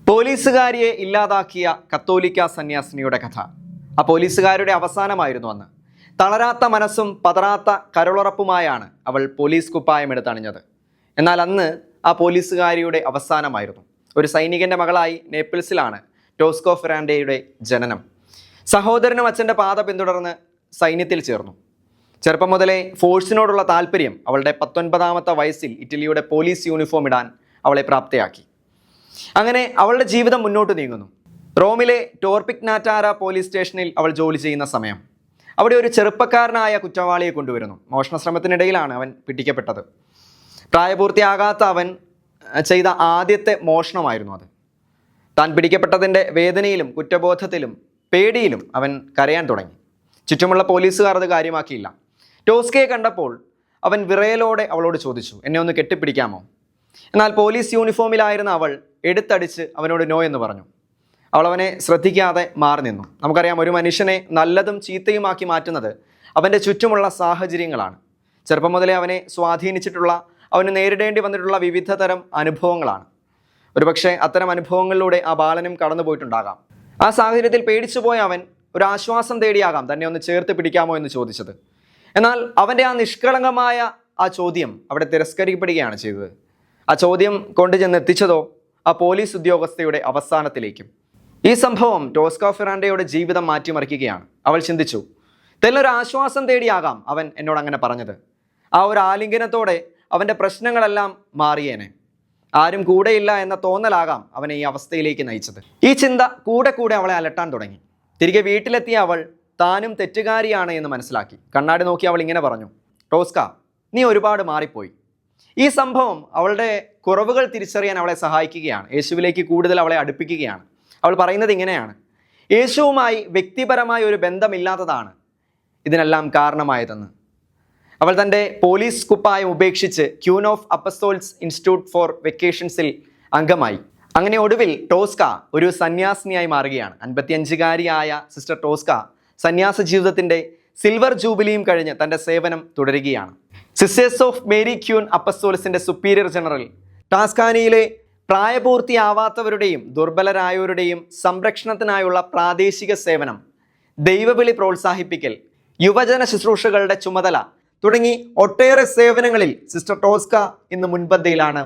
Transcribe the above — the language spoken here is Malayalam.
പോലീസുകാരിയെ ഇല്ലാതാക്കിയ കത്തോലിക്ക സന്യാസിനിയുടെ കഥ. ആ പോലീസുകാരുടെ അവസാനമായിരുന്നു അന്ന്. തളരാത്ത മനസ്സും പതറാത്ത കരളുറപ്പുമായാണ് അവൾ പോലീസ് കുപ്പായം എടുത്തണിഞ്ഞത്. എന്നാൽ അന്ന് ആ പോലീസുകാരിയുടെ അവസാനമായിരുന്നു. ഒരു സൈനികന്റെ മകളായി നേപ്പിൾസിലാണ് ടോസ്കോ ഫെറാൻഡയുടെ ജനനം. സഹോദരനും അച്ഛൻ്റെ പാത പിന്തുടർന്ന് സൈന്യത്തിൽ ചേർന്നു. ചെറുപ്പം മുതലേ ഫോഴ്സിനോടുള്ള താല്പര്യം അവളുടെ 19ാമത്തെ വയസ്സിൽ ഇറ്റലിയുടെ പോലീസ് യൂണിഫോം ഇടാൻ അവളെ പ്രാപ്തയാക്കി. അങ്ങനെ അവളുടെ ജീവിതം മുന്നോട്ട് നീങ്ങുന്നു. റോമിലെ ടോർപിക്നാറ്റാര പോലീസ് സ്റ്റേഷനിൽ അവൾ ജോലി ചെയ്യുന്ന സമയം അവിടെ ഒരു ചെറുപ്പക്കാരനായ കുറ്റവാളിയെ കൊണ്ടുവരുന്നു. മോഷണ ശ്രമത്തിനിടയിലാണ് അവൻ പിടിക്കപ്പെട്ടത്. പ്രായപൂർത്തിയാകാത്ത അവൻ ചെയ്ത ആദ്യത്തെ മോഷണമായിരുന്നു അത്. താൻ പിടിക്കപ്പെട്ടതിൻ്റെ വേദനയിലും കുറ്റബോധത്തിലും പേടിയിലും അവൻ കരയാൻ തുടങ്ങി. ചുറ്റുമുള്ള പോലീസുകാർ അത് കാര്യമാക്കിയില്ല. ടോസ്കയെ കണ്ടപ്പോൾ അവൻ വിറയലോടെ അവളോട് ചോദിച്ചു, എന്നെ ഒന്ന് കെട്ടിപ്പിടിക്കാമോ? എന്നാൽ പോലീസ് യൂണിഫോമിലായിരുന്ന അവൾ എടുത്തടിച്ച് അവനോട് നോ എന്ന് പറഞ്ഞു. അവൾ അവനെ ശ്രദ്ധിക്കാതെ മാറി നിന്നു. നമുക്കറിയാം, ഒരു മനുഷ്യനെ നല്ലതും ചീത്തയുമാക്കി മാറ്റുന്നത് അവൻ്റെ ചുറ്റുമുള്ള സാഹചര്യങ്ങളാണ്. ചെറുപ്പം മുതലേ അവനെ സ്വാധീനിച്ചിട്ടുള്ള, അവന് നേരിടേണ്ടി വന്നിട്ടുള്ള വിവിധ തരം അനുഭവങ്ങളാണ്. ഒരുപക്ഷെ അത്തരം അനുഭവങ്ങളിലൂടെ ആ ബാലനും കടന്നു പോയിട്ടുണ്ടാകാം. ആ സാഹചര്യത്തിൽ പേടിച്ചുപോയ അവൻ ഒരു ആശ്വാസം തേടിയാകാം തന്നെ ഒന്ന് ചേർത്ത് പിടിക്കാമോ എന്ന് ചോദിച്ചത്. എന്നാൽ അവൻ്റെ ആ നിഷ്കളങ്കമായ ആ ചോദ്യം അവിടെ തിരസ്കരിക്കപ്പെടുകയാണ് ചെയ്തത്. ആ ചോദ്യം കൊണ്ടുചെന്ന് എത്തിച്ചതോ ആ പോലീസ് ഉദ്യോഗസ്ഥയുടെ അവസാനത്തിലേക്കും. ഈ സംഭവം ടോസ്കോ ഫെറാൻഡയുടെ ജീവിതം മാറ്റിമറിക്കുകയാണ്. അവൾ ചിന്തിച്ചു, തെല്ലൊരു ആശ്വാസം തേടിയാകാം അവൻ എന്നോട് അങ്ങനെ പറഞ്ഞത്. ആ ഒരു ആലിംഗനത്തോടെ അവൻ്റെ പ്രശ്നങ്ങളെല്ലാം മാറിയേനെ. ആരും കൂടെയില്ല എന്ന തോന്നലാകാം അവനെ ഈ അവസ്ഥയിലേക്ക് നയിച്ചത്. ഈ ചിന്ത കൂടെ കൂടെ അവളെ അലട്ടാൻ തുടങ്ങി. തിരികെ വീട്ടിലെത്തിയ അവൾ താനും തെറ്റുകാരിയാണ് എന്ന് മനസ്സിലാക്കി. കണ്ണാടി നോക്കി അവൾ ഇങ്ങനെ പറഞ്ഞു, ടോസ്ക, നീ ഒരുപാട് മാറിപ്പോയി. ഈ സംഭവം അവളുടെ കുറവുകൾ തിരിച്ചറിയാൻ അവളെ സഹായിക്കുകയാണ്. യേശുവിലേക്ക് കൂടുതൽ അവളെ അടുപ്പിക്കുകയാണ്. അവൾ പറയുന്നത് ഇങ്ങനെയാണ്, യേശുവുമായി വ്യക്തിപരമായ ഒരു ബന്ധമില്ലാത്തതാണ് ഇതിനെല്ലാം കാരണമായതെന്ന്. അവൾ തൻ്റെ പോലീസ് കുപ്പായം ഉപേക്ഷിച്ച് ക്യൂൻ ഓഫ് അപ്പസ്തോൽസ് ഇൻസ്റ്റിറ്റ്യൂട്ട് ഫോർ വെക്കേഷൻസിൽ അംഗമായി. അങ്ങനെ ഒടുവിൽ ടോസ്ക ഒരു സന്യാസിനിയായി മാറുകയാണ്. 55-കാരിയായ സിസ്റ്റർ ടോസ്ക സന്യാസ ജീവിതത്തിൻ്റെ സിൽവർ ജൂബിലിയും കഴിഞ്ഞ് തൻ്റെ സേവനം തുടരുകയാണ്. സിസ്റ്റേഴ്സ് ഓഫ് മേരി ക്യൂൻ അപ്പസ്തോലസിൻ്റെ സുപ്പീരിയർ ജനറൽ ടാസ്കാനിയിലെ പ്രായപൂർത്തിയാവാത്തവരുടെയും ദുർബലരായവരുടെയും സംരക്ഷണത്തിനായുള്ള പ്രാദേശിക സേവനം, ദൈവവിളി പ്രോത്സാഹിപ്പിക്കൽ, യുവജന ശുശ്രൂഷകളുടെ ചുമതല തുടങ്ങി ഒട്ടേറെ സേവനങ്ങളിൽ സിസ്റ്റർ ടോസ്ക ഇന്ന് മുൻപന്തിയിലാണ്